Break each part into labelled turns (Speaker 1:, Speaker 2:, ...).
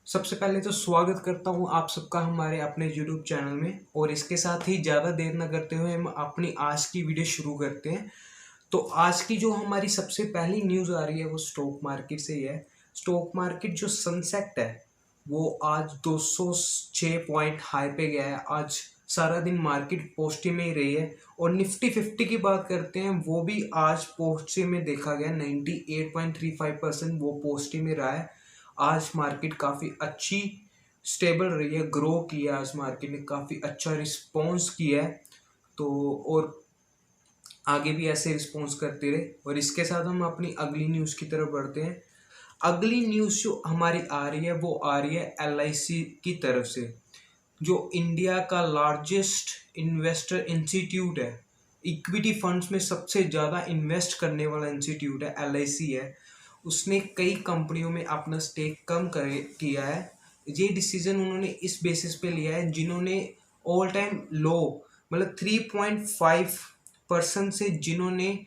Speaker 1: सबसे पहले तो स्वागत करता हूँ आप सबका हमारे अपने YouTube चैनल में। और इसके साथ ही ज़्यादा देर न करते हुए हम अपनी आज की वीडियो शुरू करते हैं। तो आज की जो हमारी सबसे पहली न्यूज़ आ रही है वो स्टॉक मार्केट से ही है। स्टॉक मार्केट जो सनसेट है वो आज 206 पॉइंट हाई पे गया है। आज सारा दिन मार्केट पॉजिटिव में ही रही है। और निफ्टी 50 की बात करते हैं, वो भी आज पॉजिटिव में देखा गया। 98.35% वो पॉजिटिव में रहा है। आज मार्केट काफ़ी अच्छी स्टेबल रही है, ग्रो किया। आज मार्केट ने काफ़ी अच्छा रिस्पॉन्स किया है। तो और आगे भी ऐसे रिस्पॉन्स करते रहे। और इसके साथ हम अपनी अगली न्यूज़ की तरफ बढ़ते हैं। अगली न्यूज़ जो हमारी आ रही है वो आ रही है LIC की तरफ से, जो इंडिया का लार्जेस्ट इन्वेस्टर इंस्टीट्यूट है। इक्विटी फंड्स में सबसे ज़्यादा इन्वेस्ट करने वाला इंस्टीट्यूट है, LIC है। उसने कई कंपनियों में अपना स्टेक कम किया है। ये डिसीजन उन्होंने इस बेसिस पे लिया है जिन्होंने ऑल टाइम लो मतलब 3.5% से जिन्होंने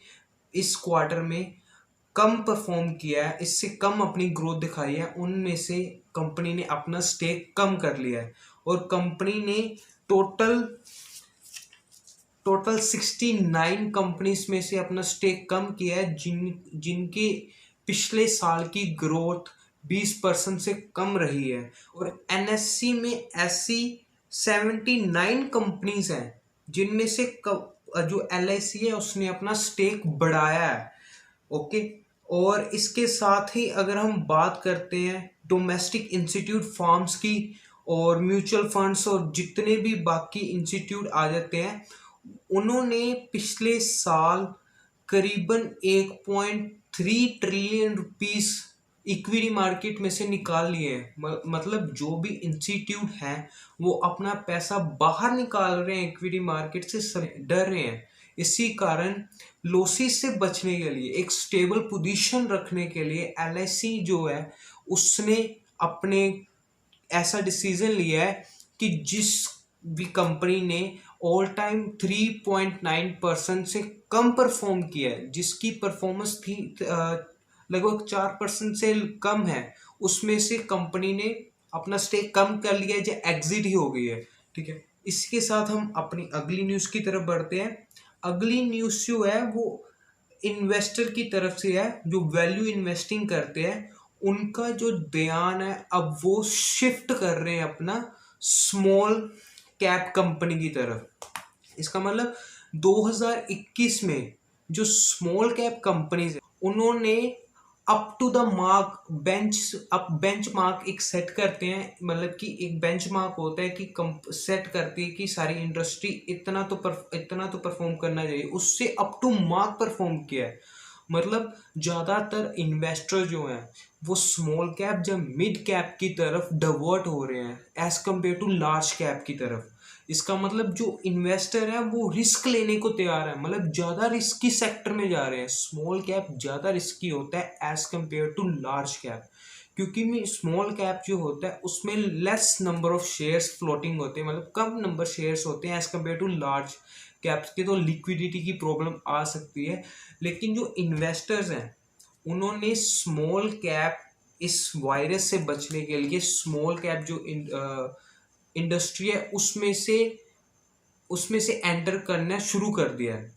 Speaker 1: इस क्वार्टर में कम परफॉर्म किया है, इससे कम अपनी ग्रोथ दिखाई है, उनमें से कंपनी ने अपना स्टेक कम कर लिया है। और कंपनी ने टोटल टोटल 69 कंपनीज में से अपना स्टेक कम किया है जिनके पिछले साल की ग्रोथ 20% से कम रही है। और NSE में ऐसी 79 कंपनीज हैं जिनमें से जो LIC है उसने अपना स्टेक बढ़ाया है। ओके। और इसके साथ ही अगर हम बात करते हैं डोमेस्टिक इंस्टीट्यूट फर्म्स की और म्यूचुअल फंड्स और जितने भी बाकी इंस्टीट्यूट आ जाते हैं, उन्होंने पिछले साल करीबन 1.3 ट्रिलियन रुपीस इक्विटी मार्केट में से निकाल लिए हैं। मतलब जो भी इंस्टीट्यूट हैं वो अपना पैसा बाहर निकाल रहे हैं इक्विटी मार्केट से, डर रहे हैं। इसी कारण लॉसेस से बचने के लिए, एक स्टेबल पोजीशन रखने के लिए LIC जो है उसने अपने ऐसा डिसीजन लिया है कि जिस भी कंपनी ने ऑल टाइम 3.9% से कम परफॉर्म किया है, जिसकी परफॉर्मेंस थी लगभग 4% से कम है, उसमें से कंपनी ने अपना स्टेक कम कर लिया है, जो एग्जिट ही हो गई है। ठीक है। इसके साथ हम अपनी अगली न्यूज़ की तरफ बढ़ते हैं। अगली न्यूज़ जो है वो इन्वेस्टर की तरफ से है, जो वैल्यू इन्वेस्टिंग करते हैं। उनका जो ध्यान है अब वो शिफ्ट कर रहे हैं अपना स्मॉल कैप कंपनी की तरफ। इसका मतलब 2021 में जो स्मॉल कैप कंपनीज है उन्होंने up to the mark benchmark एक सेट करते हैं। मतलब कि एक बेंच मार्क होता है कि सेट करती है कि सारी इंडस्ट्री इतना तो परफॉर्म करना चाहिए, उससे अप टू मार्क परफॉर्म किया है। मतलब ज़्यादातर इन्वेस्टर जो हैं वो स्मॉल कैप या मिड कैप की तरफ डाइवर्ट हो रहे हैं as compared to large cap की तरफ। इसका मतलब जो इन्वेस्टर है वो रिस्क लेने को तैयार है, मतलब ज़्यादा रिस्की सेक्टर में जा रहे हैं। स्मॉल कैप ज़्यादा रिस्की होता है as compared to large cap, क्योंकि स्मॉल कैप जो होता है उसमें less number of shares floating होते हैं, मतलब कम नंबर शेयर्स होते हैं as compared to large caps के। तो लिक्विडिटी की प्रॉब्लम आ सकती है। लेकिन जो इन्वेस्टर्स हैं उन्होंने स्मॉल कैप, इस वायरस से बचने के लिए स्मॉल कैप जो इंडस्ट्री है उसमें से एंटर करना शुरू कर दिया है।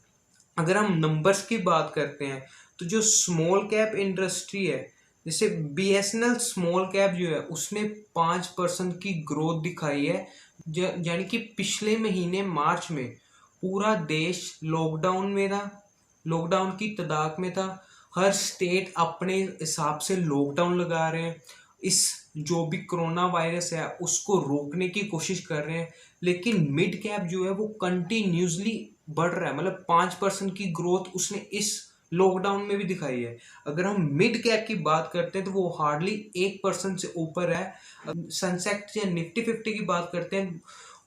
Speaker 1: अगर हम नंबर्स की बात करते हैं तो जो स्मॉल कैप इंडस्ट्री है, जैसे BSNL स्मॉल कैप जो है उसने 5% की ग्रोथ दिखाई है। यानी कि पिछले महीने मार्च में पूरा देश लॉकडाउन में था, लॉकडाउन की तदाद में था। हर स्टेट अपने हिसाब से लॉकडाउन लगा रहे हैं, इस जो भी कोरोना वायरस है उसको रोकने की कोशिश कर रहे हैं। लेकिन मिड कैप जो है वो कंटिन्यूसली बढ़ रहा है, मतलब 5% की ग्रोथ उसने इस लॉकडाउन में भी दिखाई है। अगर हम मिड कैप की बात करते हैं तो वो हार्डली 1% से ऊपर है। सेंसेक्स या निफ्टी 50 की बात करते हैं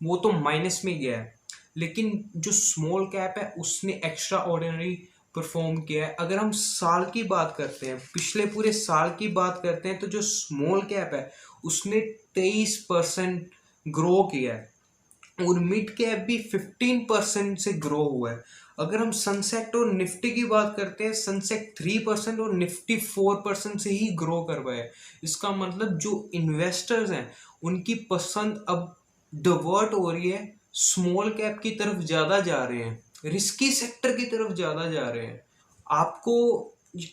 Speaker 1: वो तो माइनस में गया है। लेकिन जो स्मॉल कैप है उसने एक्स्ट्रा ऑर्डिनरी परफॉर्म किया है। अगर हम साल की बात करते हैं, पिछले पूरे साल की बात करते हैं, तो जो स्मॉल कैप है उसने 23% ग्रो किया है और मिड कैप भी 15% से ग्रो हुआ है। अगर हम सेंसेक्स और निफ्टी की बात करते हैं, सेंसेक्स 3% और निफ्टी 4% से ही ग्रो कर पाए। इसका मतलब जो इन्वेस्टर्स हैं उनकी पसंद अब डिवर्ट हो रही है, स्मॉल कैप की तरफ ज़्यादा जा रहे हैं, रिस्की सेक्टर की तरफ ज़्यादा जा रहे हैं। आपको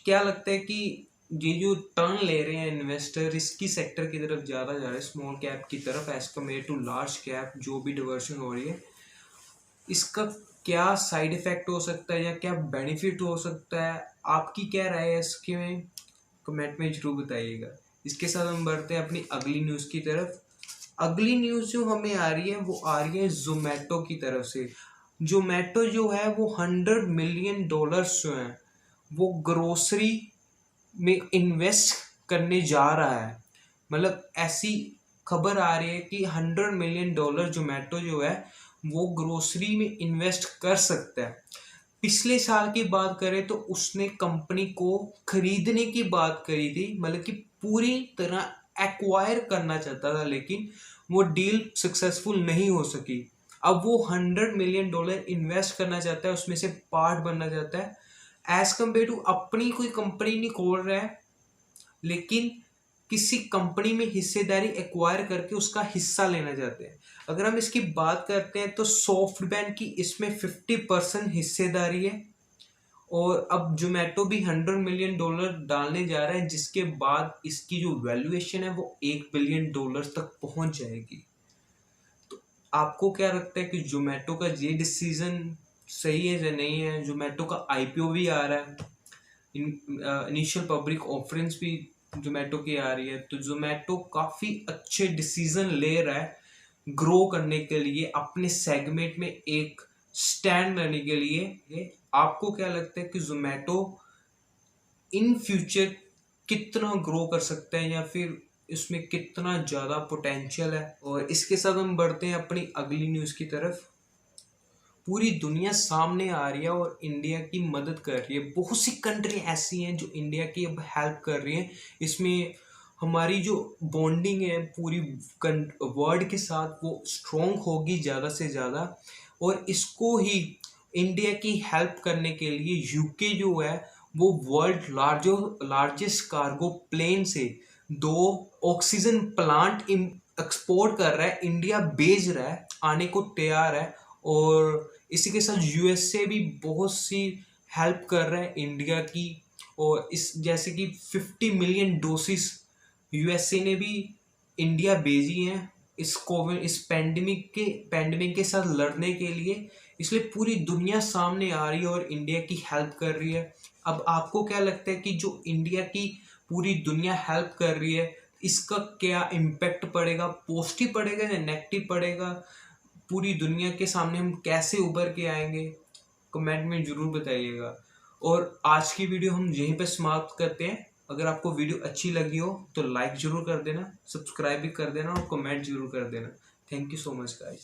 Speaker 1: क्या लगता है कि ये जो टर्न ले रहे हैं इन्वेस्टर रिस्की सेक्टर की तरफ ज़्यादा जा रहे हैं, स्मॉल कैप की तरफ as compared to large cap, जो भी डिवर्शन हो रही है, इसका क्या साइड इफेक्ट हो सकता है या क्या बेनिफिट हो सकता है? आपकी क्या राय है इसके में? कमेंट में जरूर बताइएगा। इसके साथ हम बढ़ते हैं अपनी अगली न्यूज़ की तरफ। अगली न्यूज़ जो हमें आ रही है वो आ रही है जोमेटो की तरफ से। जोमेटो जो है वो $100 मिलियन जो हैं वो ग्रोसरी में इन्वेस्ट करने जा रहा है। मतलब ऐसी खबर आ रही है कि $100 मिलियन जोमेटो जो है वो ग्रोसरी में इन्वेस्ट कर सकता है। पिछले साल की बात करें तो उसने कंपनी को खरीदने की बात करी थी, मतलब कि पूरी तरह एक्वायर करना चाहता था, लेकिन वो डील सक्सेसफुल नहीं हो सकी। अब वो $100 मिलियन इन्वेस्ट करना चाहता है, उसमें से पार्ट बनना चाहता है। एज कम्पेयर टू अपनी कोई कंपनी नहीं खोल रहा है, लेकिन किसी कंपनी में हिस्सेदारी एक्वायर करके उसका हिस्सा लेना चाहते हैं। अगर हम इसकी बात करते हैं तो सॉफ्टबैंक की इसमें 50% हिस्सेदारी है, और अब जोमेटो भी $100 मिलियन डालने जा रहा है, जिसके बाद इसकी जो वैल्यूएशन है वो $1 बिलियन तक पहुंच जाएगी। तो आपको क्या लगता है कि जोमेटो का ये डिसीजन सही है या नहीं है? जोमेटो का आईपीओ भी आ रहा है, इनिशियल पब्लिक ऑफरिंग्स भी जोमेटो की आ रही है, तो जोमेटो काफ़ी अच्छे डिसीजन ले रहा है ग्रो करने के लिए, अपने सेगमेंट में एक स्टैंड लेने के लिए। आपको क्या लगता है कि जोमेटो इन फ्यूचर कितना ग्रो कर सकते हैं या फिर इसमें कितना ज़्यादा पोटेंशियल है? और इसके साथ हम बढ़ते हैं अपनी अगली न्यूज़ की तरफ। पूरी दुनिया सामने आ रही है और इंडिया की मदद कर रही है। बहुत सी कंट्री ऐसी हैं जो इंडिया की अब हेल्प कर रही हैं। इसमें हमारी जो बॉन्डिंग है पूरी वर्ल्ड के साथ वो स्ट्रॉन्ग होगी ज़्यादा से ज़्यादा, और इसको ही इंडिया की हेल्प करने के लिए यूके जो है वो वर्ल्ड लार्जेस्ट कार्गो प्लेन से 2 ऑक्सीजन प्लांट एक्सपोर्ट कर रहा है, इंडिया भेज रहा है, आने को तैयार है। और इसी के साथ यूएसए भी बहुत सी हेल्प कर रहा है इंडिया की, और इस जैसे कि 50 मिलियन डोसेस यूएसए ने भी इंडिया भेजी हैं इस पैंडमिक के साथ लड़ने के लिए। इसलिए पूरी दुनिया सामने आ रही है और इंडिया की हेल्प कर रही है। अब आपको क्या लगता है कि जो इंडिया की पूरी दुनिया हेल्प कर रही है, इसका क्या इम्पैक्ट पड़ेगा? पॉजिटिव पड़ेगा या नेगेटिव पड़ेगा? पूरी दुनिया के सामने हम कैसे उभर के आएंगे? कमेंट में ज़रूर बताइएगा। और आज की वीडियो हम यहीं पर समाप्त करते हैं। अगर आपको वीडियो अच्छी लगी हो तो लाइक ज़रूर कर देना, सब्सक्राइब भी कर देना और कमेंट ज़रूर कर देना। Thank you so much guys.